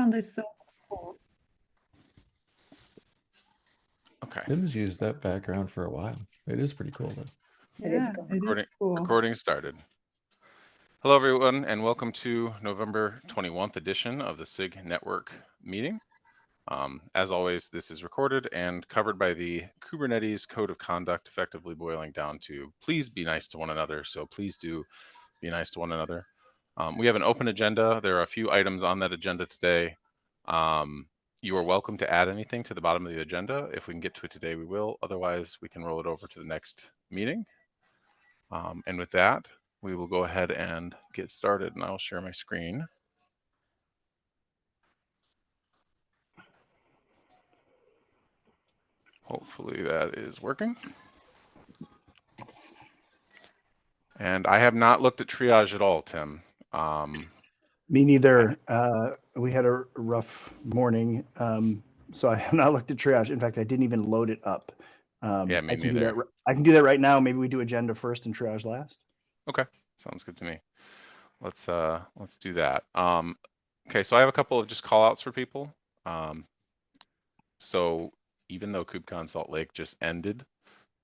background is so cool. Okay. Tim's used that background for a while. It is pretty cool, though. It is Yeah, cool. it is cool. Recording started. Hello, everyone, and welcome to November 21st edition of the SIG Network meeting. As always, this is recorded and covered by the Kubernetes Code of Conduct, effectively boiling down to please be nice to one another. So please do be nice to one another. We have an open agenda. There are a few items on that agenda today. You are welcome to add anything to the bottom of the agenda. If we can get to it today, we will. Otherwise, we can roll it over to the next meeting. And with that, we will go ahead and get started, and I'll share my screen. Hopefully that is working. And I have not looked at triage at all, Tim. Me neither. We had a rough morning, so I have not looked at triage. In fact, I didn't even load it up. Yeah, me I can neither. I can do that right now. Maybe we do agenda first and triage last. Okay, sounds good to me. Let's do that. Okay, so I have a couple of just call outs for people. So even though KubeCon Salt Lake just ended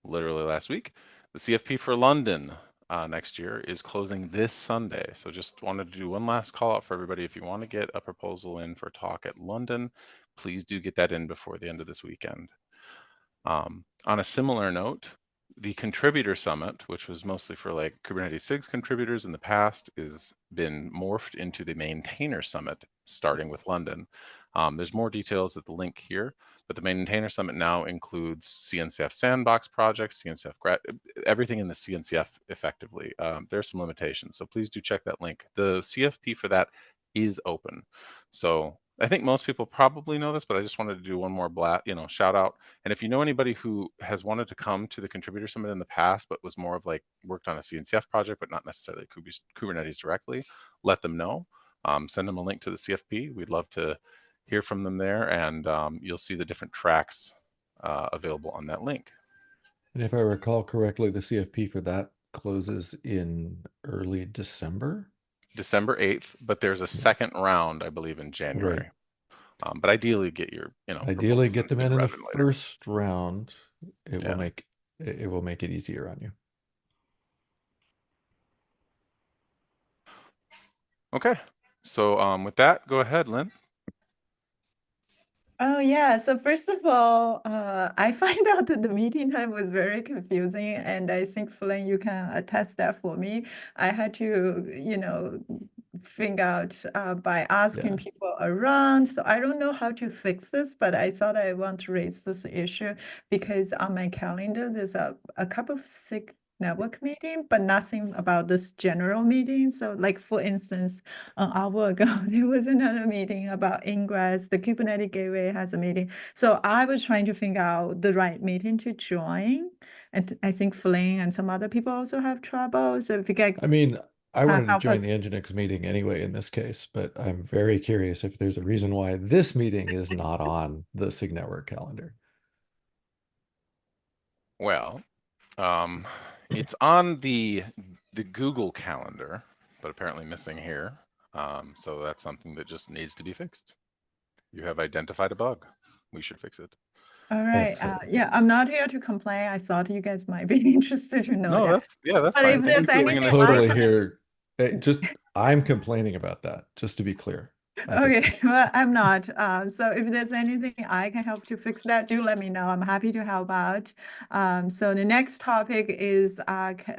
literally last week, the CFP for London next year is closing this Sunday. So just wanted to do one last call out for everybody. If you want to get a proposal in for talk at London, please do get that in before the end of this weekend. On a similar note, the Contributor Summit, which was mostly for like Kubernetes SIG's contributors in the past, is been morphed into the Maintainer Summit, starting with London. There's more details at the link here, but the Maintainer Summit now includes CNCF sandbox projects, CNCF everything in the CNCF effectively. There's some limitations, so please do check that link. The CFP for that is open. So I think most people probably know this, but I just wanted to do one more shout out. And if you know anybody who has wanted to come to the Contributor Summit in the past, but was more of like worked on a CNCF project, but not necessarily Kubernetes directly, let them know. Send them a link to the CFP. We'd love to hear from them there, and you'll see the different tracks available on that link. And if I recall correctly, the CFP for that closes in early December. December 8th, but there's a second round, I believe, in January. Right. But ideally, get your ideally get them in the later. first round. It will make it easier on you. Okay, so with that, go ahead, Lynn. Oh yeah, so first of all, I find out that the meeting time was very confusing, and I think Flynn, you can attest that for me. I had to, figure out by asking people around. So I don't know how to fix this, but I thought I want to raise this issue because on my calendar there's a couple of SIG network meeting, but nothing about this general meeting. So like for instance, an hour ago, there was another meeting about ingress. The Kubernetes Gateway has a meeting. So I was trying to figure out the right meeting to join. And I think Flynn and some other people also have trouble. So if you guys... I wanted to help join us. the Nginx meeting anyway in this case, but I'm very curious if there's a reason why this meeting is not on the SIG Network calendar. Well, it's on the Google calendar, but apparently missing here. So that's something that just needs to be fixed. You have identified a bug. We should fix it. All right. Yeah, I'm not here to complain. I thought you guys might be interested to know that. That's but fine. If there's anything totally here. I'm complaining about that, just to be clear. Okay, well, I'm not. So if there's anything I can help to fix that, do let me know. I'm happy to help out. So the next topic is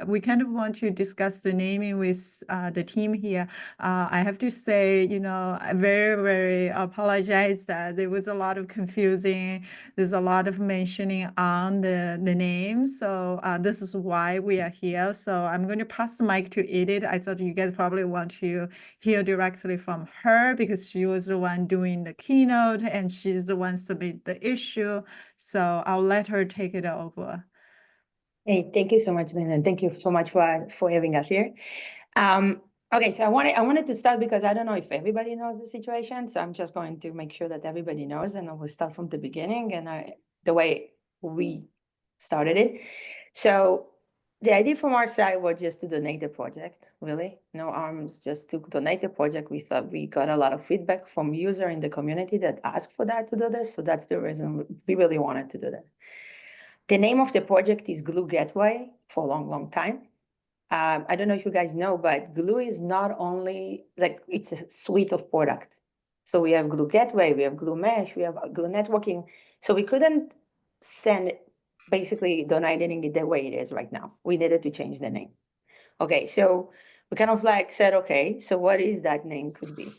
we kind of want to discuss the naming with the team here. I have to say, I very, very apologize that there was a lot of confusing. There's a lot of mentioning on the name. So this is why we are here. So I'm going to pass the mic to Edith. I thought you guys probably want to hear directly from her because she was the one doing the keynote and she's the one submit the issue. So I'll let her take it over. Hey, thank you so much, Lynn, and thank you so much for having us here. Okay, so I wanted to start because I don't know if everybody knows the situation, so I'm just going to make sure that everybody knows, and I will start from the beginning and the way we started it. So The idea from our side was just to donate the project, really. No arms, just to donate the project. We thought we got a lot of feedback from user in the community that asked for that to do this. So that's the reason we really wanted to do that. The name of the project is Glue Gateway for a long, long time. I don't know if you guys know, but Glue is not only like, it's a suite of product. So we have Glue Gateway, we have Glue Mesh, we have Glue Networking. So we couldn't send basically donating it the way it is right now. We needed to change the name. Okay, so we kind of like said, okay, so what is that name could be?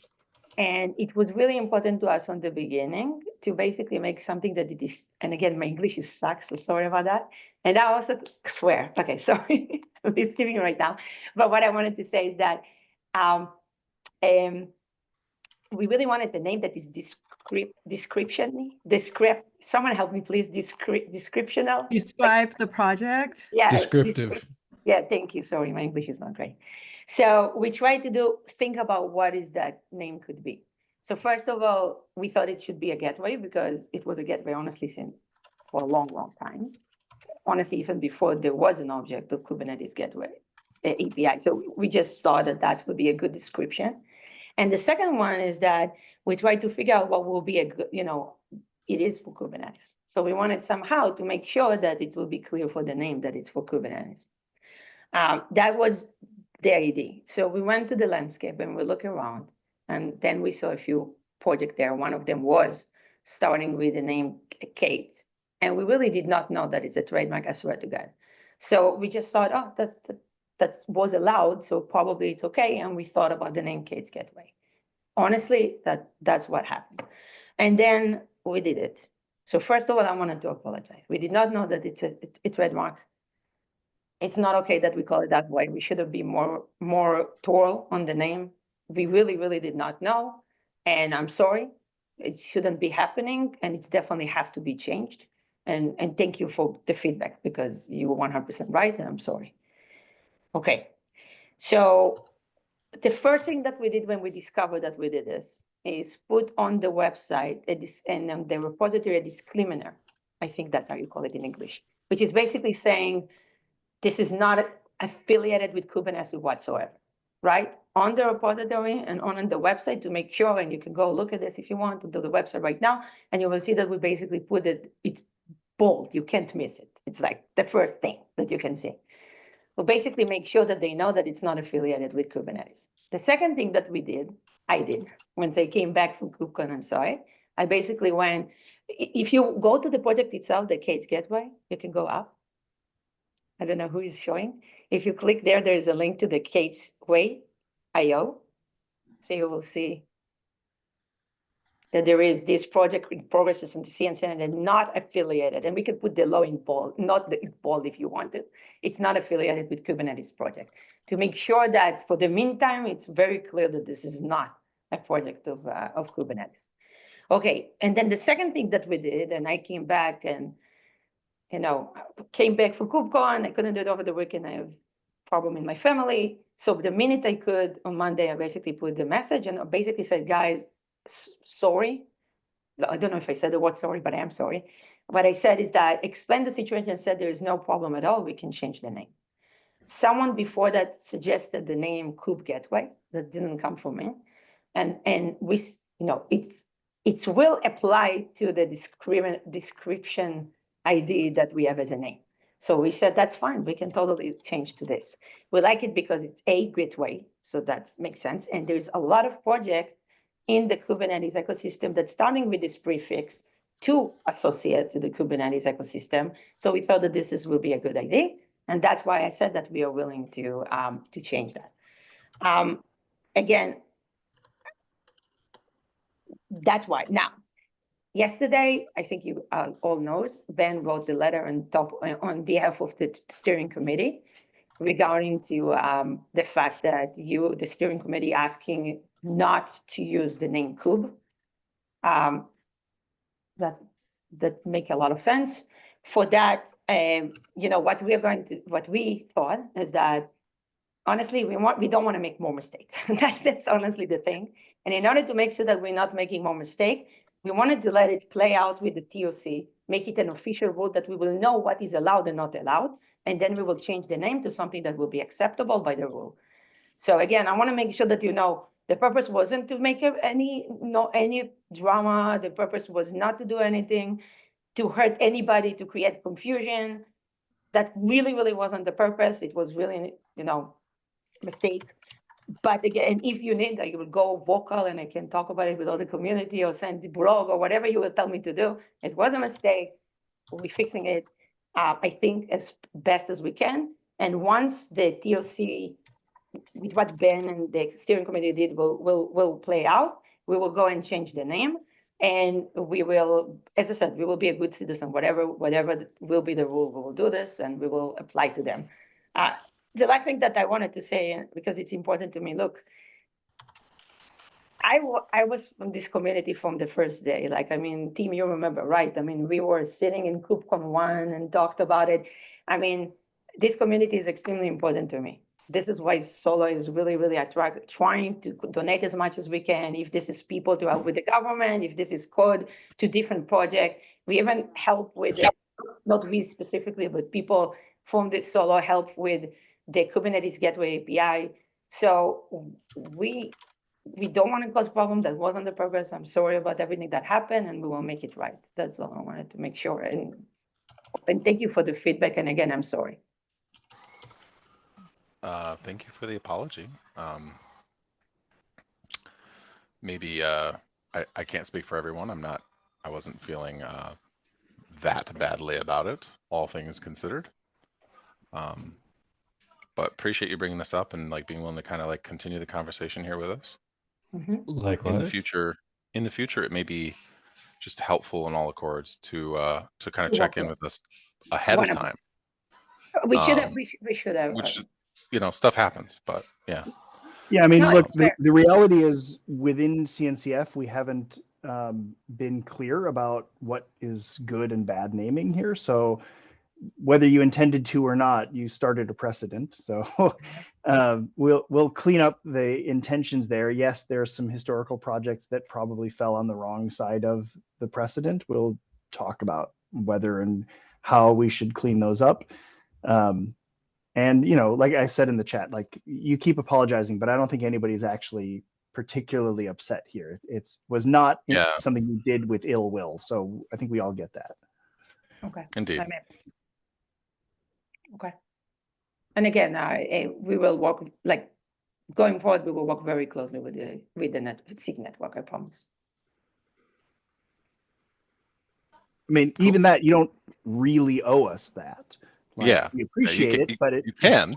And it was really important to us on the beginning to basically make something that it is, and again, my English is sucks, so sorry about that. And I also swear, okay, sorry, I'm listening right now. But what I wanted to say is that we really wanted the name that is someone help me please, descriptional. Describe the project. Yeah, Descriptive. Yeah, thank you. Sorry, my English is not great. So we tried to think about what is that name could be. So first of all, we thought it should be a gateway because it was a gateway, honestly, since for a long, long time. Honestly, even before there was an object of Kubernetes gateway API. So we just thought that would be a good description. And the second one is that we tried to figure out what will be a good, it is for Kubernetes. So we wanted somehow to make sure that it will be clear for the name that it's for Kubernetes. That was the idea. So we went to the landscape and we looked around, and then we saw a few projects there. One of them was starting with the name Kate, and we really did not know that it's a trademark, I swear to God. So we just thought, oh, that was allowed, so probably it's okay. And we thought about the name Kate's Gateway. Honestly, that's what happened. And then we did it. So first of all, I wanted to apologize. We did not know that it's a trademark. It's not okay that we call it that way. We should have been more thorough on the name. We really, really did not know. And I'm sorry. It shouldn't be happening, and it's definitely have to be changed. And thank you for the feedback, because you were 100% right, and I'm sorry. Okay, so the first thing that we did when we discovered that we did this is put on the website and on the repository a disclaimer. I think that's how you call it in English, which is basically saying this is not affiliated with Kubernetes whatsoever, right? On the repository and on the website to make sure, and you can go look at this if you want to do the website right now, and you will see that we basically put it's bold, you can't miss it. It's like the first thing that you can see. We'll basically make sure that they know that it's not affiliated with Kubernetes. The second thing that I did, once I came back from KubeCon and saw it, I basically went, if you go to the project itself, the Kate's Gateway, you can go up. I don't know who is showing. If you click there, there's a link to the Kate's Way IO. So you will see that there is this project in progress in the CNCN and they're not affiliated. And we can put the law in bold, not the bold if you want it. It's not affiliated with Kubernetes project. To make sure that for the meantime, it's very clear that this is not a project of Kubernetes. Okay, and then the second thing that we did, and I came back and came back from KubeCon, I couldn't do it over the weekend, I have a problem in my family. So the minute I could, on Monday, I basically put the message and I basically said, guys, sorry. I don't know if I said the word sorry, but I am sorry. What I said is that explain the situation and said there is no problem at all, we can change the name. Someone before that suggested the name Kube Gateway, that didn't come from me. And we, it will apply to the description ID that we have as a name. So we said, that's fine, we can totally change to this. We like it because it's a gateway, so that makes sense. And there's a lot of projects in the Kubernetes ecosystem that's starting with this prefix to associate to the Kubernetes ecosystem. So we thought that this will be a good idea. And that's why I said that we are willing to change that. Again, that's why. Now, yesterday, I think you all knows, Ben wrote the letter on behalf of the steering committee regarding to the fact that the steering committee, asking not to use the name Kube. That make a lot of sense. For that, what we thought is that honestly, we don't want to make more mistake. That's honestly the thing. And in order to make sure that we're not making more mistake, we wanted to let it play out with the TOC, make it an official rule that we will know what is allowed and not allowed. and then we will change the name to something that will be acceptable by the rule. So again, I want to make sure that you know the purpose wasn't to make any drama. The purpose was not to do anything to hurt anybody, to create confusion. That really, really wasn't the purpose. It was really, mistake. But again, if you need, I will go vocal and I can talk about it with all the community or send the blog or whatever you will tell me to do. It was a mistake. We're fixing it, I think, as best as we can. And once the TOC, with what Ben and the steering committee did, will play out, we will go and change the name. And we will, as I said, we will be a good citizen. Whatever will be the rule, we will do this and we will apply to them. The last thing that I wanted to say, because it's important to me, look, I was from this community from the first day. Like, I mean, Tim, you remember, right? I mean, we were sitting in KubeCon 1 and talked about it. I mean, this community is extremely important to me. This is why Solo is really, really trying to donate as much as we can. If this is people to help with the government, if this is code to different projects, we even help with it, not we specifically, but people from the Solo help with the Kubernetes Gateway API. So we don't want to cause problems. That wasn't the purpose. I'm sorry about everything that happened, and we will make it right. That's all I wanted to make sure. And thank you for the feedback. And again, I'm sorry. Thank you for the apology. Maybe I can't speak for everyone. I wasn't feeling that badly about it, all things considered. But appreciate you bringing this up and like being willing to kind of like continue the conversation here with us. Mm-hmm. Likewise. In the future, it may be just helpful in all accords to kind of check in with us ahead of time. We should have. Which, stuff happens, but yeah. Yeah, I mean, No, look, it's fair. the reality is within CNCF, we haven't been clear about what is good and bad naming here. So whether you intended to or not, you started a precedent. So we'll clean up the intentions there. Yes, there are some historical projects that probably fell on the wrong side of the precedent. We'll talk about whether and how we should clean those up. And like I said in the chat, like you keep apologizing, but I don't think anybody's actually particularly upset here. It was not something you did with ill will. So I think we all get that. Okay. Indeed. Okay. And again, we will work, like going forward, we will work very closely with the SIG network, I promise. I mean, even that, you don't really owe us that. Like, we appreciate it, but you can.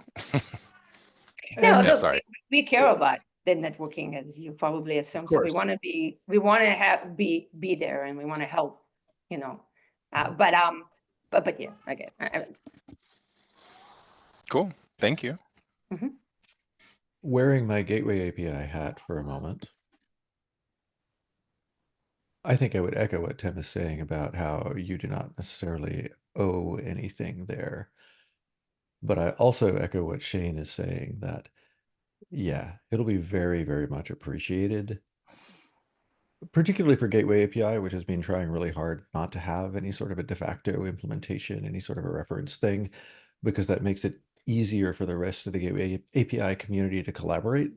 No, And look, sorry. we care about the networking, as you probably assume. So we want to be there, and we want to help, But yeah, again. Cool. Thank you. Mm-hmm. Wearing my Gateway API hat for a moment, I think I would echo what Tim is saying about how you do not necessarily owe anything there. But I also echo what Shane is saying that, yeah, it'll be very, very much appreciated, particularly for Gateway API, which has been trying really hard not to have any sort of a de facto implementation, any sort of a reference thing, because that makes it easier for the rest of the Gateway API community to collaborate.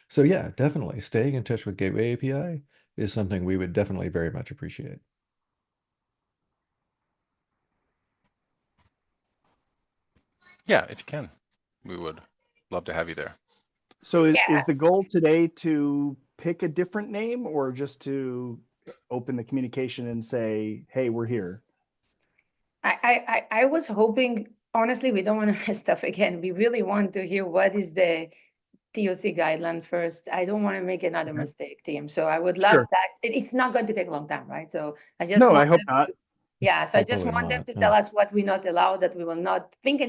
So yeah, definitely staying in touch with Gateway API is something we would definitely very much appreciate. Yeah, if you can, we would love to have you there. So is the goal today to pick a different name or just to open the communication and say, hey, we're here? I was hoping, honestly, we don't want to mess stuff again. We really want to hear what is the TOC guideline first. I don't want to make another mistake, Tim. So I would love that. It's not going to take a long time, right? So I just I hope not. So I just want them to tell us what we're not allowed, that we will not think,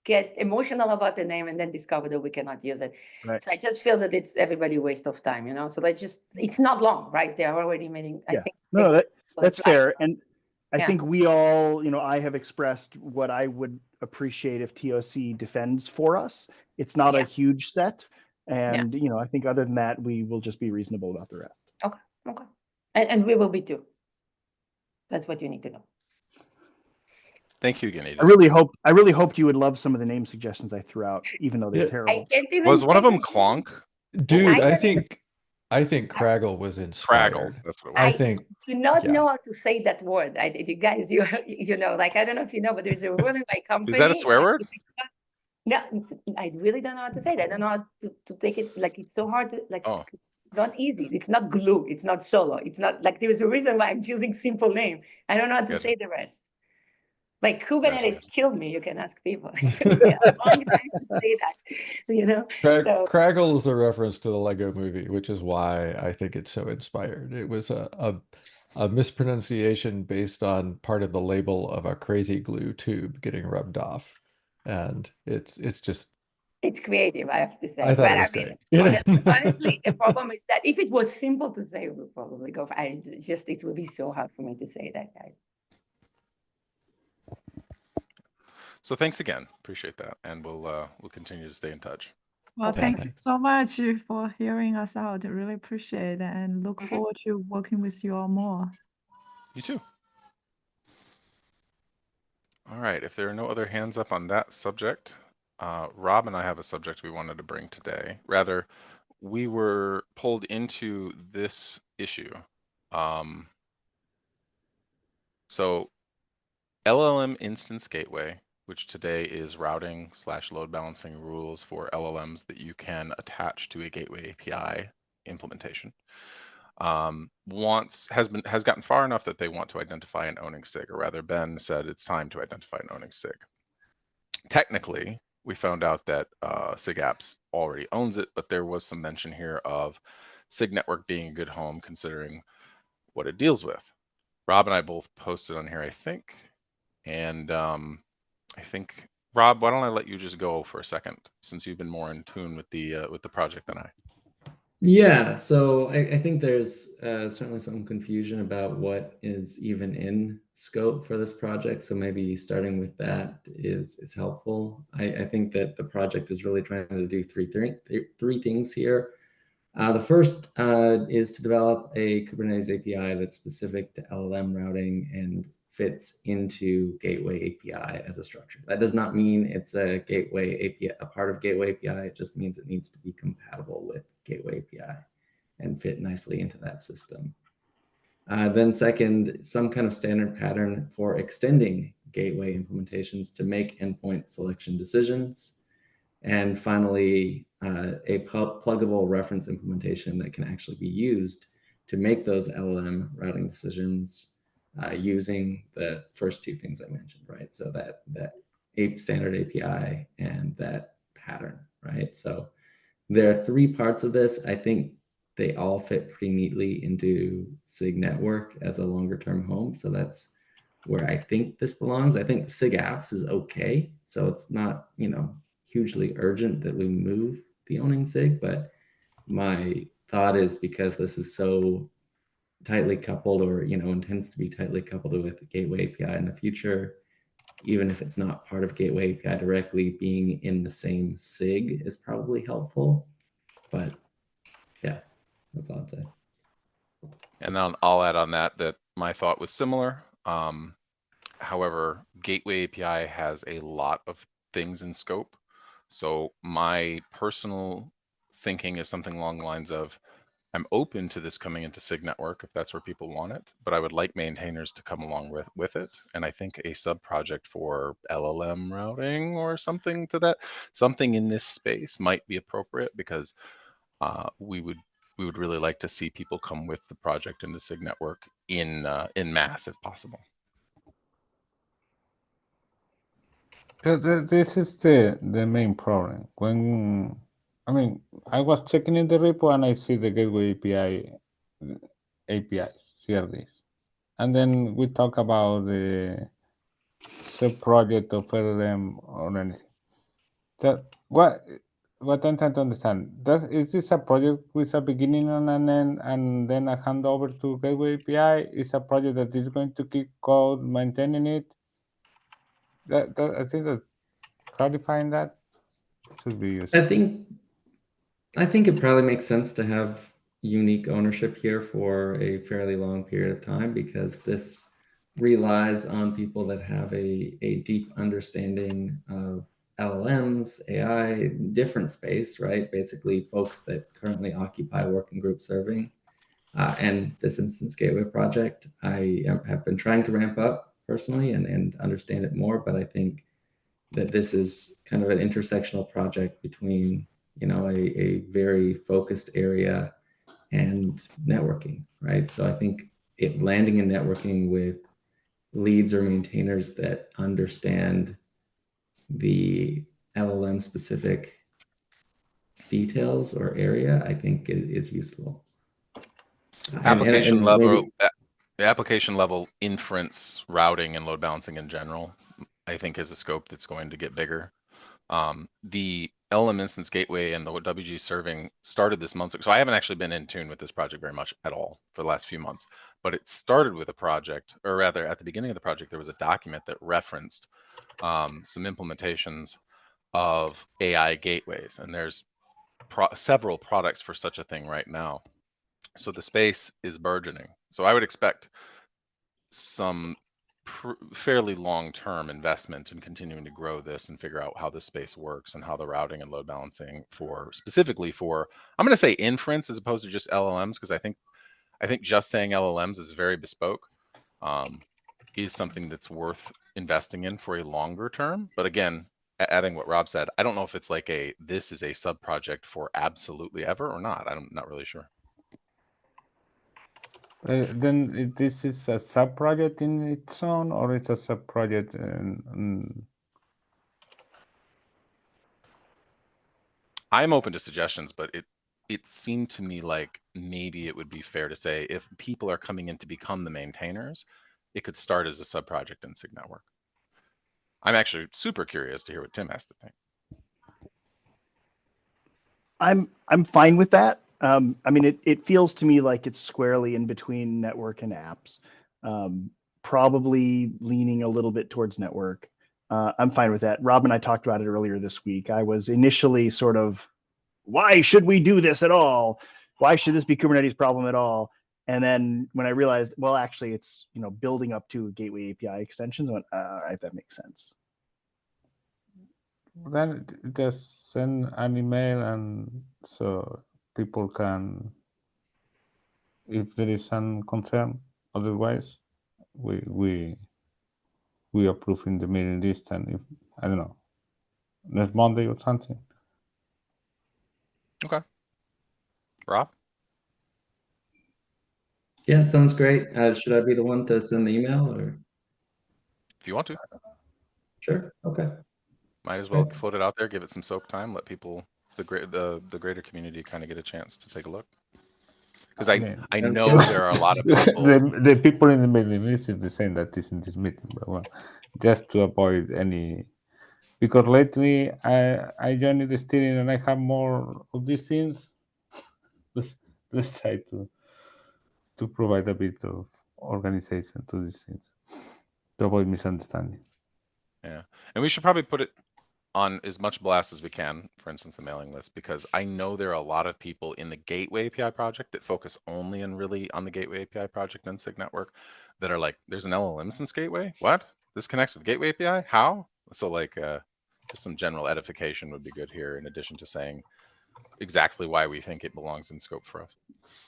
get emotional about the name, and then discover that we cannot use it. Right. So I just feel that it's everybody waste of time, So it's not long, right? They're already meeting. Yeah. I think that's fair. And I think we all, I have expressed what I would appreciate if TOC defends for us. It's not a huge set. And, I think other than that, we will just be reasonable about the rest. Okay. And we will be too. That's what you need to know. Thank you again, I Edith. really hoped you would love some of the name suggestions I threw out, even though they're Yeah. I terrible. can't even Was one of say them Clonk? Dude, was I it? think Craggle was Craggle. inspired. That's what it I was. I think do not yeah. know how to say that word. You guys, you know, like I don't know if you know, but there's a rule in my company. Is that a swear word? No, I really don't know how to say that. I don't know how to take it. Like it's so hard to like. Oh. It's not easy. It's not glue. It's not solo. It's not like there's a reason why I'm choosing simple name. I don't know how to Gotcha. say the rest. Like Kubernetes Gotcha. killed me. You can ask people. It took me a long time to say that. You know. So Craggle is a reference to the Lego movie, which is why I think it's so inspired. It was a mispronunciation based on part of the label of a crazy glue tube getting rubbed off. And it's just it's creative, I have to say. I thought But it was I mean, great. honestly, the problem is that if it was simple to say, we would probably go. It would be so hard for me to say that, guys. So thanks again. Appreciate that, and we'll continue to stay in touch. Well, Okay. thank you Thanks. so much for hearing us out. I really appreciate it and look forward to working with you all more. You too. All right. If there are no other hands up on that subject, Rob and I have a subject we wanted to bring today. Rather, we were pulled into this issue. So LLM Instance Gateway, which today is routing / load balancing rules for LLMs that you can attach to a gateway API implementation, has gotten far enough that they want to identify an owning SIG, or rather Ben said it's time to identify an owning SIG. Technically, we found out that SIG Apps already owns it, but there was some mention here of SIG Network being a good home considering what it deals with. Rob and I both posted on here, I think, and I think, Rob, why don't I let you just go for a second, since you've been more in tune with the project than I. Yeah, so I think there's certainly some confusion about what is even in scope for this project. So maybe starting with that is helpful. I think that the project is really trying to do three things here. The first is to develop a Kubernetes API that's specific to LLM routing and fits into Gateway API as a structure. That does not mean it's a Gateway API, a part of Gateway API. It just means it needs to be compatible with Gateway API and fit nicely into that system. Then second, some kind of standard pattern for extending Gateway implementations to make endpoint selection decisions. And finally, a pluggable reference implementation that can actually be used to make those LLM routing decisions using the first two things I mentioned, right? So that standard API and that pattern, right? So there are three parts of this. I think they all fit pretty neatly into SIG Network as a longer term home. So that's where I think this belongs. I think SIG Apps is okay. So it's not, hugely urgent that we move the owning SIG, but my thought is because this is so tightly coupled or, intends to be tightly coupled with the Gateway API in the future, even if it's not part of Gateway API directly, being in the same SIG is probably helpful. But yeah, that's all I'd say. And then I'll add on that my thought was similar. However, Gateway API has a lot of things in scope. So my personal thinking is something along the lines of, I'm open to this coming into SIG Network if that's where people want it, but I would like maintainers to come along with it. And I think a sub project for LLM routing or something in this space might be appropriate, because we would really like to see people come with the project into SIG Network in mass if possible. This is the main problem. I was checking in the repo and I see the Gateway APIs, CRDs. And then we talk about the sub-project of LLM or anything. What I'm trying to understand, is this a project with a beginning and an end and then a handover to Gateway API? Is a project that is going to keep code, maintaining it? I think that clarifying that should be useful. I think it probably makes sense to have unique ownership here for a fairly long period of time, because this relies on people that have a deep understanding of LLMs, AI, different space, right? Basically, folks that currently occupy working group serving and this instance gateway project. I have been trying to ramp up personally and understand it more, but I think that this is kind of an intersectional project between, you know, a very focused area and networking, right? So I think it landing in networking with leads or maintainers that understand the LLM specific details or area, I think is useful. Application level, maybe, the application level inference routing and load balancing in general, I think is a scope that's going to get bigger. The LLM instance gateway and the WG serving started this month. So I haven't actually been in tune with this project very much at all for the last few months, but it started with a project, or rather at the beginning of the project, there was a document that referenced some implementations of AI gateways, and there's several products for such a thing right now. So the space is burgeoning. So I would expect some fairly long-term investment in continuing to grow this and figure out how the space works and how the routing and load balancing for specifically for, I'm going to say inference as opposed to just LLMs, because I think just saying LLMs is very bespoke, is something that's worth investing in for a longer term. But again, adding what Rob said, I don't know if it's like this is a sub project for absolutely ever or not. I'm not really sure. Then this is a sub project in its own, or it's a sub project? I'm open to suggestions, but it seemed to me like maybe it would be fair to say if people are coming in to become the maintainers, it could start as a sub project in SIG Network. I'm actually super curious to hear what Tim has to think. I'm fine with that. I mean, it feels to me like it's squarely in between network and apps, probably leaning a little bit towards network. I'm fine with that. Rob and I talked about it earlier this week. I was initially sort of, why should we do this at all? Why should this be Kubernetes problem at all? And then when I realized, well, actually, it's building up to gateway API extensions. I went, all right, that makes sense. Then just send an email, and so people can, if there is some concern, otherwise we approve in the mailing list, and if I don't know, next Monday or something. Okay. Rob? yeah, it sounds great. Should I be the one to send the email, or? If you want to. Sure. Okay. Might as well float it out there, give it some soak time, let people, the greater community, kind of get a chance to take a look. Because I know there are a lot of people. the people in the mailing list is the same that is in this meeting, but well, just to avoid any, because lately I joined the steering and I have more of these things. Let's try to provide a bit of organization to these things to avoid misunderstanding. Yeah, and we should probably put it on as much blast as we can, for instance, the mailing list, because I know there are a lot of people in the Gateway API project that focus only and really on the Gateway API project and SIG Network that are like, there's an LLM instance gateway? What? This connects with Gateway API? How? So like just some general edification would be good here, in addition to saying exactly why we think it belongs in scope for us.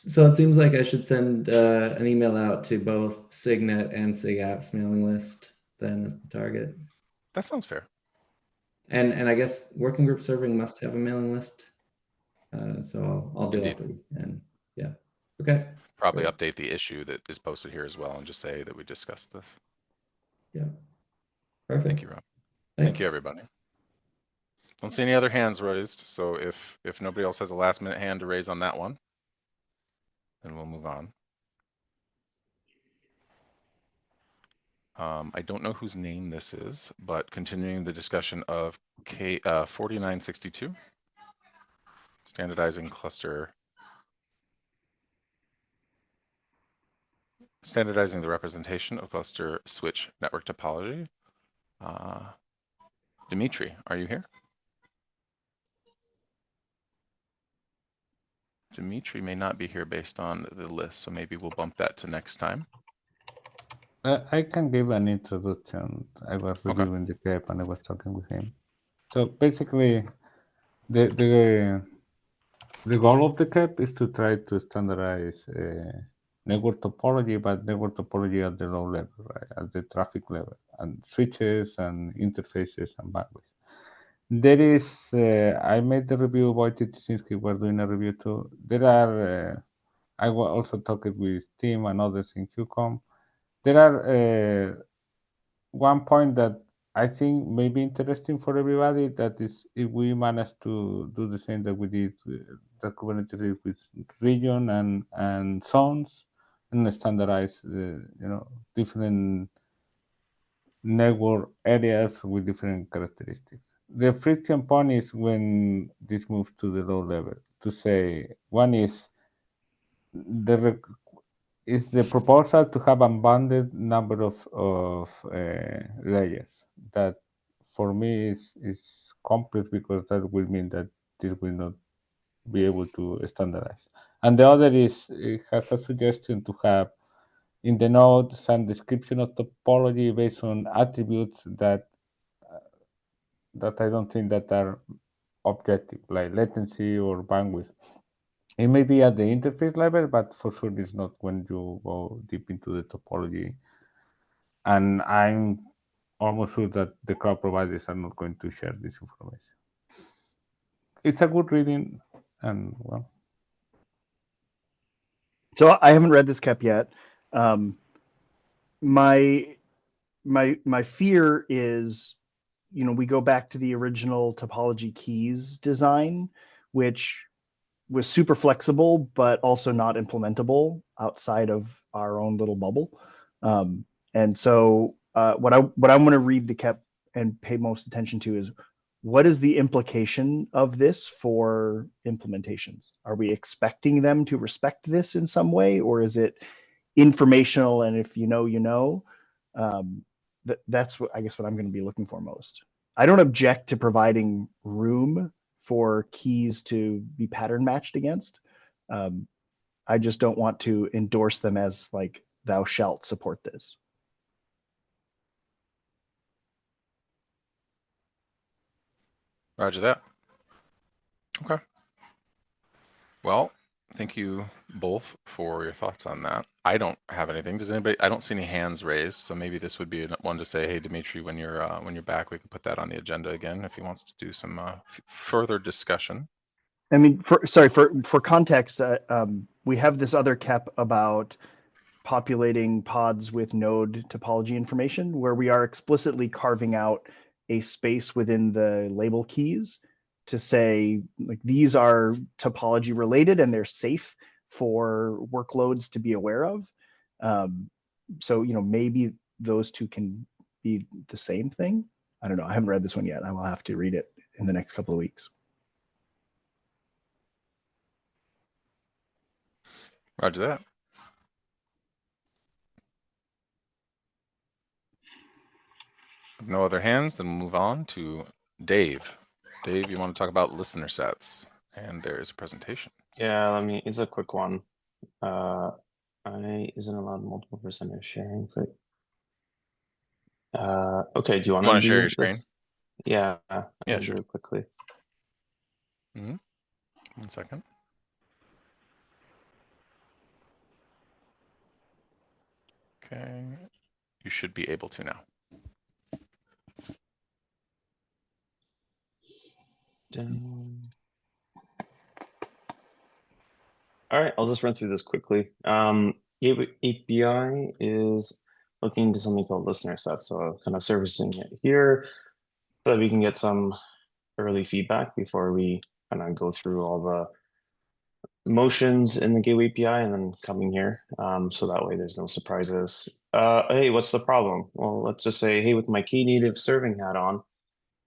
So it seems like I should send an email out to both SIGNet and SIGApp's mailing list then as the target. That sounds fair. And I guess working group serving must have a mailing list. So I'll do Indeed. all three. And yeah. Okay. Probably Great. update the issue that is posted here as well and just say that we discussed this. Yeah. Perfect. Thank you, Rob. Thanks. Thank you, everybody. Don't see any other hands raised, so if nobody else has a last minute hand to raise on that one, then we'll move on. I don't know whose name this is, but continuing the discussion of 4962, standardizing the representation of cluster switch network topology. Dimitri, are you here? Dimitri may not be here based on the list, so maybe we'll bump that to next time. I can give an introduction. I was reviewing the CAP and I was talking with him. So basically, the goal of the CAP is to try to standardize network topology, but network topology at the low level, right, at the traffic level, and switches and interfaces and bandwidth. There is, I made the review about it since we were doing a review too. There are, I was also talking with Tim and others in QCOM. There are one point that I think may be interesting for everybody, that is if we manage to do the same that we did, that Kubernetes did with region and zones, and standardize, different network areas with different characteristics. The friction point is when this moves to the low level. To say, one is the proposal to have unbounded number of layers. That for me is complex, because that will mean that this will not be able to standardize. And the other is, it has a suggestion to have in the node some description of topology based on attributes that I don't think that are objective, like latency or bandwidth. It may be at the interface level, but for sure it's not when you go deep into the topology. And I'm almost sure that the cloud providers are not going to share this information. It's a good reading, and well. So I haven't read this CAP yet. My fear is, we go back to the original topology keys design, which was super flexible, but also not implementable outside of our own little bubble. And so what I want to read the CAP and pay most attention to is, what is the implication of this for implementations? Are we expecting them to respect this in some way, or is it informational, and if you know, you know? That's what I guess what I'm going to be looking for most. I don't object to providing room for keys to be pattern matched against. I just don't want to endorse them as like, thou shalt support this. Roger that. Okay. Well, thank you both for your thoughts on that. I don't have anything. Does anybody? I don't see any hands raised, so maybe this would be one to say, hey, Dimitri, when you're back, we can put that on the agenda again if he wants to do some further discussion. I mean, for context, we have this other CAP about populating pods with node topology information, where we are explicitly carving out a space within the label keys to say, like, these are topology related and they're safe for workloads to be aware of. So, maybe those two can be the same thing. I don't know. I haven't read this one yet. I will have to read it in the next couple of weeks. Roger that. No other hands, then we'll move on to Dave. Dave, you want to talk about listener sets, and there's a presentation. Yeah, it's a quick one. I isn't allowed multiple percentage sharing, but okay, do you want to share your screen? Yeah, I Yeah, can sure. do it quickly. 1 second. Okay, you should be able to now. All right, I'll just run through this quickly. Gateway API is looking into something called listener sets, so kind of servicing it here so that we can get some early feedback before we kind of go through all the motions in the Gateway API and then coming here. So that way there's no surprises. Hey, what's the problem? Well, let's just say, hey, with my key native serving hat on,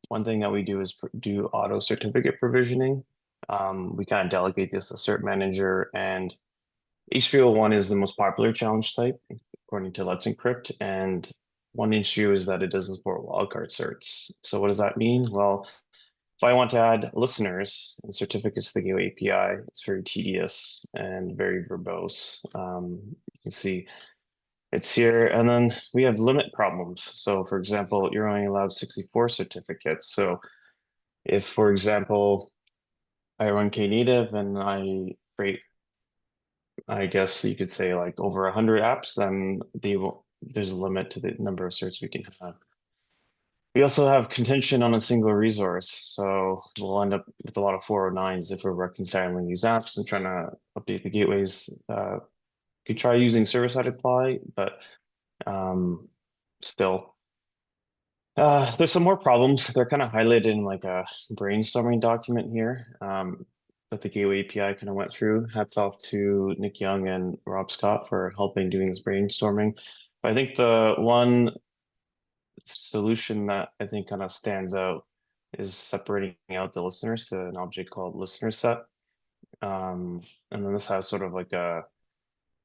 one thing that we do is do auto certificate provisioning. We kind of delegate this to cert manager, and H301 is the most popular challenge type according to Let's Encrypt. And one issue is that it doesn't support wildcard certs. So what does that mean? Well, if I want to add listeners and certificates to the Gateway API, it's very tedious and very verbose. You can see it's here. And then we have limit problems. So for example, you're only allowed 64 certificates. So if, for example, I run Knative and I create, I guess you could say like over 100 apps, then there's a limit to the number of certs we can have. We also have contention on a single resource. So we'll end up with a lot of 409s if we're reconciling these apps and trying to update the gateways. Could try using server-side apply, but still. There's some more problems. They're kind of highlighted in like a brainstorming document here that the Gateway API kind of went through. Hats off to Nick Young and Rob Scott for helping doing this brainstorming. But I think the one solution that I think kind of stands out is separating out the listeners to an object called listener set. And then this has sort of like a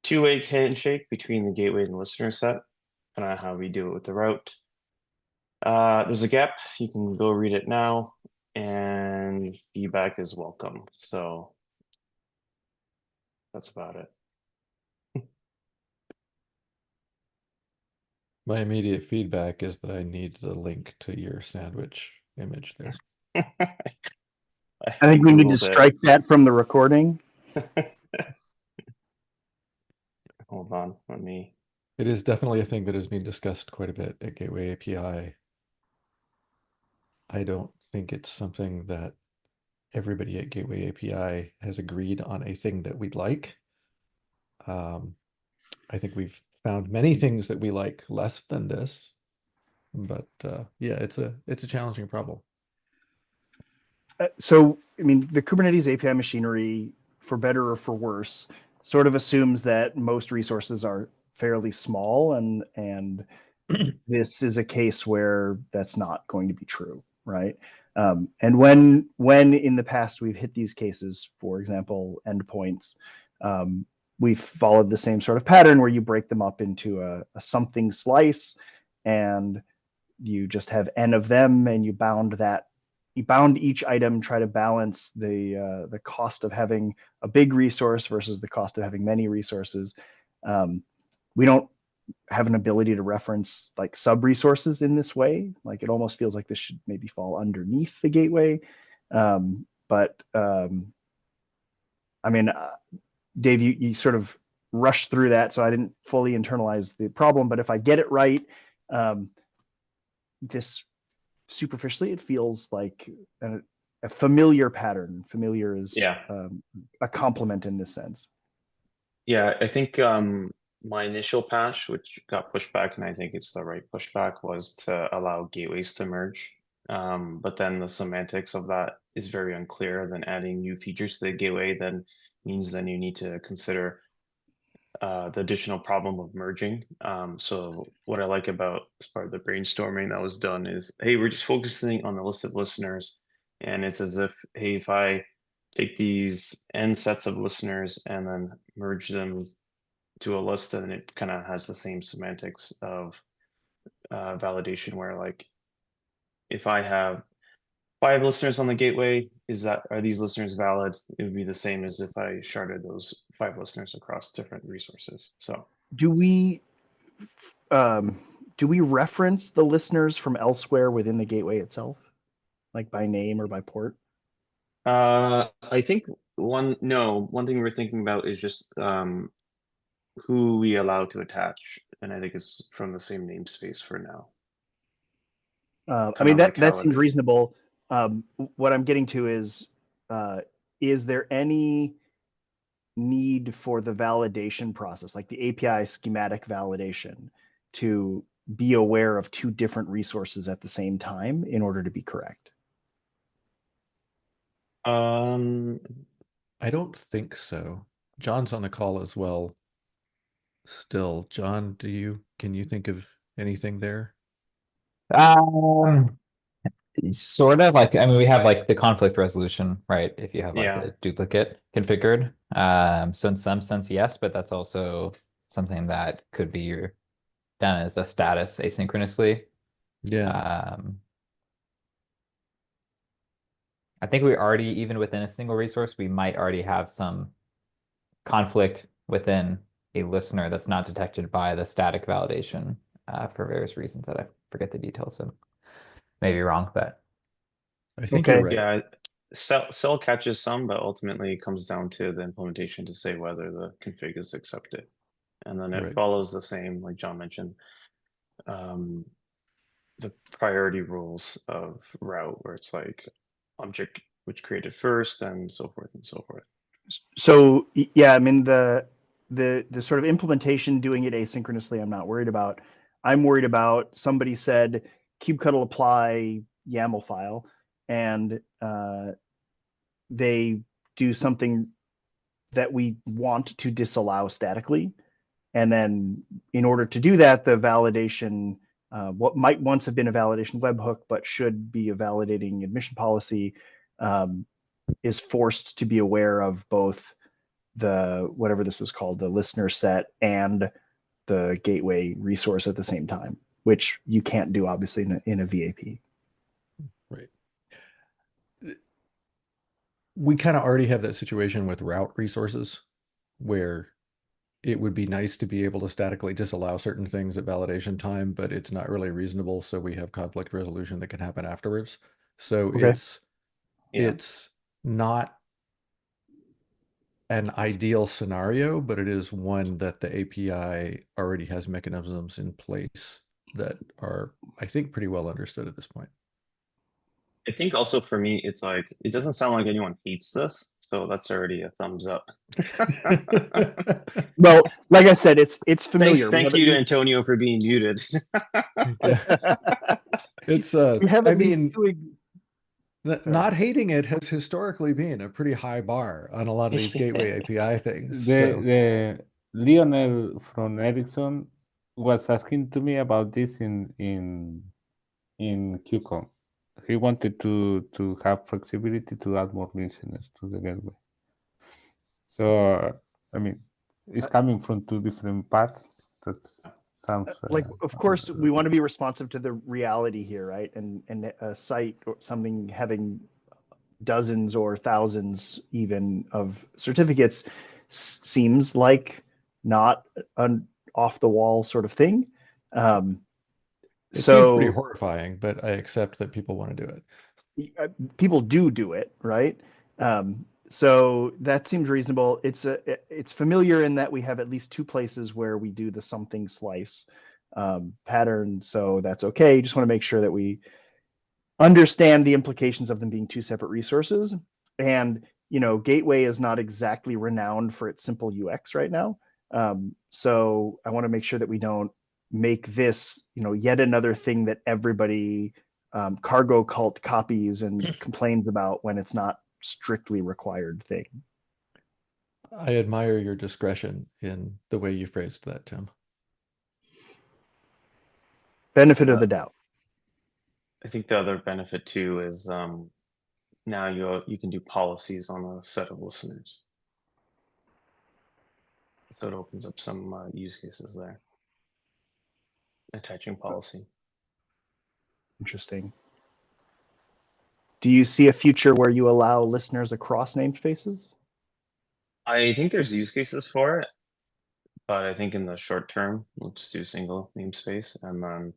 two-way handshake between the gateway and the listener set, kind of how we do it with the route. There's a gap, you can go read it now, and feedback is welcome. So that's about it. My immediate feedback is that I need the link to your sandwich image there. I think we need to strike that from the recording. Hold on, let me. It is definitely a thing that has been discussed quite a bit at Gateway API. I don't think it's something that everybody at Gateway API has agreed on a thing that we'd like. I think we've found many things that we like less than this, but yeah, it's a challenging problem. So, I mean, the Kubernetes API machinery, for better or for worse, sort of assumes that most resources are fairly small, and this is a case where that's not going to be true, right? And when in the past we've hit these cases, for example, endpoints, we've followed the same sort of pattern where you break them up into a something slice, and you just have n of them, and you bound each item, try to balance the cost of having a big resource versus the cost of having many resources. We don't have an ability to reference like sub resources in this way. Like it almost feels like this should maybe fall underneath the gateway. I mean, Dave, you sort of rushed through that, so I didn't fully internalize the problem. But if I get it right, this superficially, it feels like a familiar pattern. Familiar is a compliment in this sense. Yeah, I think my initial patch, which got pushed back, and I think it's the right pushback, was to allow gateways to merge. But then the semantics of that is very unclear. Then adding new features to the gateway then means then you need to consider the additional problem of merging. So what I like about as part of the brainstorming that was done is, hey, we're just focusing on the list of listeners. And it's as if, hey, if I take these n sets of listeners and then merge them to a list, then it kind of has the same semantics of validation, where like if I have 5 listeners on the gateway, are these listeners valid? It would be the same as if I sharded those 5 listeners across different resources. So do we reference the listeners from elsewhere within the gateway itself, like by name or by port? I think one thing we're thinking about is just who we allow to attach, and I think it's from the same namespace for now. I mean, that seems reasonable. What I'm getting to is there any need for the validation process, like the API schematic validation, to be aware of 2 different resources at the same time in order to be correct? I don't think so. John's on the call as well. Still, John, can you think of anything there? Sort of, like, I mean, we have like the conflict resolution, right? If you have like Yeah. the duplicate configured. So in some sense, yes, but that's also something that could be done as a status asynchronously. Yeah. I think we already, even within a single resource, we might already have some conflict within a listener that's not detected by the static validation for various reasons that I forget the details. So maybe wrong, but I think Okay. you're right. Yeah, cell catches some, but ultimately it comes down to the implementation to say whether the config is accepted. And then it Right. follows the same, like John mentioned, the priority rules of route, where it's like object which created first and so forth and so forth. So yeah, I mean the sort of implementation doing it asynchronously, I'm not worried about. I'm worried about somebody said kubectl apply YAML file, and they do something that we want to disallow statically, and then in order to do that, the validation, what might once have been a validation webhook but should be a validating admission policy, is forced to be aware of both the whatever this was called, the listener set, and the gateway resource at the same time, which you can't do obviously in a VAP. Right. We kind of already have that situation with route resources where it would be nice to be able to statically disallow certain things at validation time, but it's not really reasonable. So we have conflict resolution that can happen afterwards. So Okay. it's not an ideal scenario, but it is one that the API already has mechanisms in place that are, I think, pretty well understood at this point. I think also for me, it's like, it doesn't sound like anyone hates this, so that's already a thumbs up. Well, like I said, it's familiar. Thank you to Antonio for being muted. It's we have I at least mean, Sorry. not hating it has historically been a pretty high bar on a lot of these gateway API things. The Lionel from Ericsson was asking to me about this in QCon. He wanted to have flexibility to add more listeners to the gateway. So I mean, it's coming from two different paths. That sounds like, of course, we want to be responsive to the reality here, right? And a site or something having dozens or thousands even of certificates seems like not an off the wall sort of thing. It seems pretty horrifying, but I accept that people want to do it. People do it, right? So that seems reasonable. It's familiar in that we have at least two places where we do the something slice pattern, so that's okay. Just want to make sure that we understand the implications of them being two separate resources. And Gateway is not exactly renowned for its simple UX right now. So I want to make sure that we don't make this, yet another thing that everybody cargo cult copies and complains about when it's not strictly required thing. I admire your discretion in the way you phrased that, Tim. Benefit of the doubt. I think the other benefit too is now you can do policies on a set of listeners. So it opens up some use cases there. Attaching policy. Interesting. Do you see a future where you allow listeners across namespaces? I think there's use cases for it, but I think in the short term, we'll just do single namespace. And then,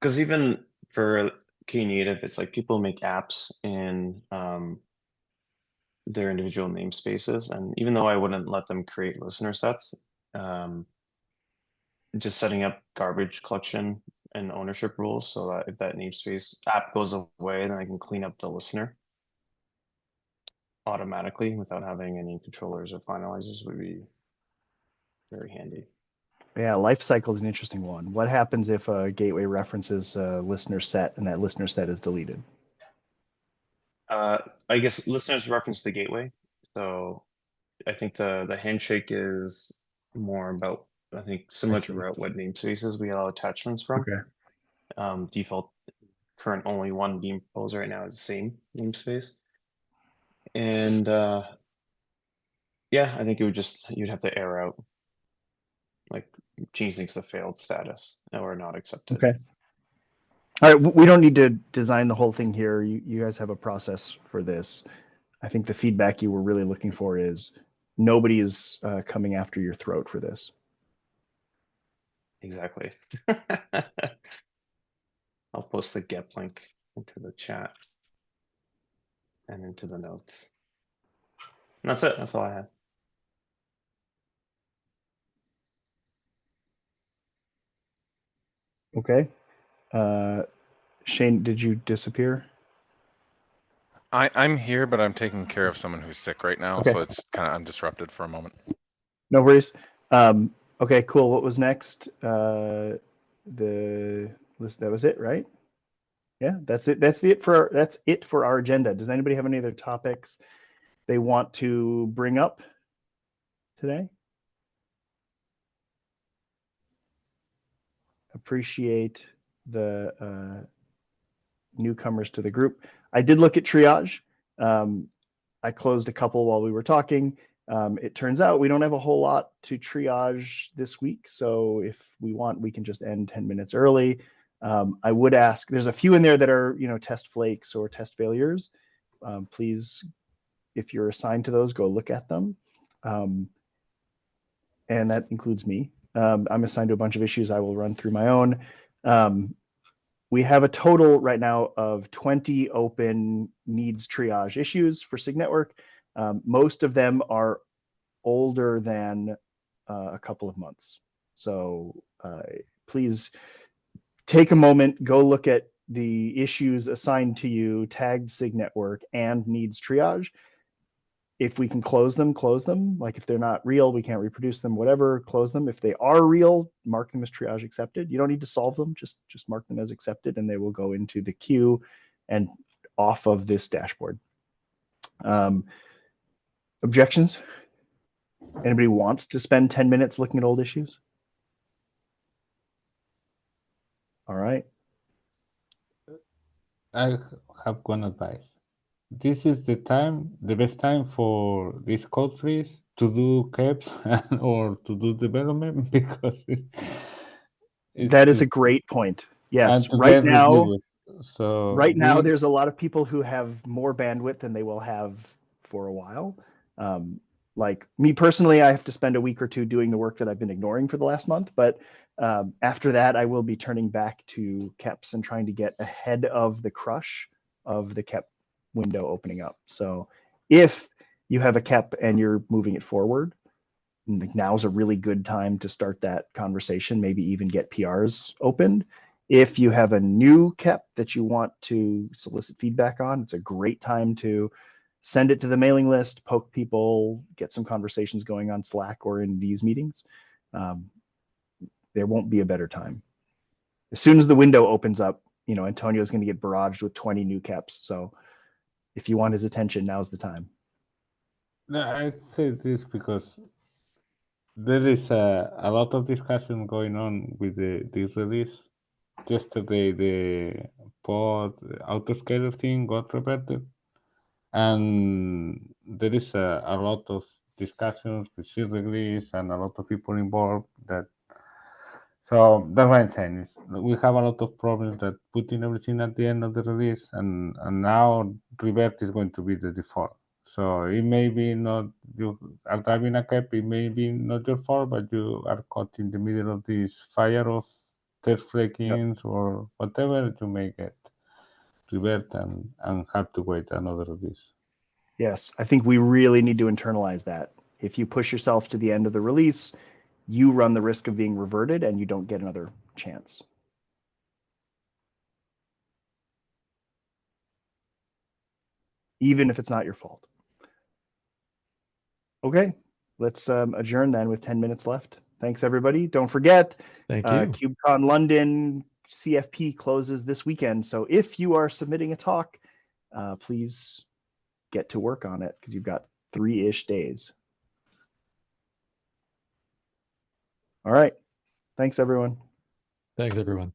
because even for Knative, it's like people make apps in their individual namespaces. And even though I wouldn't let them create listener sets, just setting up garbage collection and ownership rules so that if that namespace app goes away, then I can clean up the listener automatically without having any controllers or finalizers would be very handy. Yeah, lifecycle is an interesting one. What happens if a gateway references a listener set and that listener set is deleted? I guess listeners reference the gateway. So I think the handshake is more about, I think, similar to route what namespaces we allow attachments from. Okay. Default current only one being proposed right now is the same namespace. And yeah, I think you'd have to error out, like change things to failed status or not accepted. Okay. All right, we don't need to design the whole thing here. You guys have a process for this. I think the feedback you were really looking for is nobody is coming after your throat for this. Exactly. I'll post the GEP link into the chat and into the notes. And that's it. That's all I had. Okay. Shane, did you disappear? I'm here, but I'm taking care of someone who's sick right now, Okay. so it's kind of I'm disrupted for a moment. No worries. Okay, cool. What was next? That was it, right? Yeah, that's it. That's it for our agenda. Does anybody have any other topics they want to bring up today? Appreciate the newcomers to the group. I did look at triage. I closed a couple while we were talking. It turns out we don't have a whole lot to triage this week. So if we want, we can just end 10 minutes early. I would ask, there's a few in there that are, test flakes or test failures. Please, if you're assigned to those, go look at them. And that includes me. I'm assigned to a bunch of issues. I will run through my own. We have a total right now of 20 open needs triage issues for SIG Network. Most of them are older than a couple of months. So please take a moment, go look at the issues assigned to you, tagged SIG Network and needs triage. If we can close them, close them. Like if they're not real, we can't reproduce them, whatever, close them. If they are real, mark them as triage accepted. You don't need to solve them, just mark them as accepted and they will go into the queue and off of this dashboard. Objections? Anybody wants to spend 10 minutes looking at old issues? All right. I have one advice. This is the best time for these code frees to do KEPs or to do development because that is a great point. Yes, right now, there's a lot of people who have more bandwidth than they will have for a while. Like me personally, I have to spend a week or two doing the work that I've been ignoring for the last month. But after that, I will be turning back to KEPs and trying to get ahead of the crush of the KEP window opening up. So if you have a KEP and you're moving it forward, now's a really good time to start that conversation, maybe even get PRs opened. If you have a new KEP that you want to solicit feedback on, it's a great time to send it to the mailing list, poke people, get some conversations going on Slack or in these meetings. There won't be a better time. As soon as the window opens up, Antonio is going to get barraged with 20 new KEPs. So if you want his attention, now's the time. I say this because there is a lot of discussion going on with this release. Yesterday, the pod autoscaler thing got reverted, and there is a lot of discussions with SIG release and a lot of people involved. So that's what I'm saying is we have a lot of problems that putting everything at the end of the release, and now revert is going to be the default. So it may be not you are driving a KEP, it may be not your fault, but you are caught in the middle of this fire of test flakings or whatever. You may get revert and have to wait another release. Yes, I think we really need to internalize that. If you push yourself to the end of the release, you run the risk of being reverted and you don't get another chance. Even if it's not your fault. Okay, let's adjourn then with 10 minutes left. Thanks, everybody. Don't forget, Thank you. KubeCon London CFP closes this weekend. So if you are submitting a talk, please get to work on it because you've got 3-ish days. All right. Thanks, everyone. Thanks, everyone.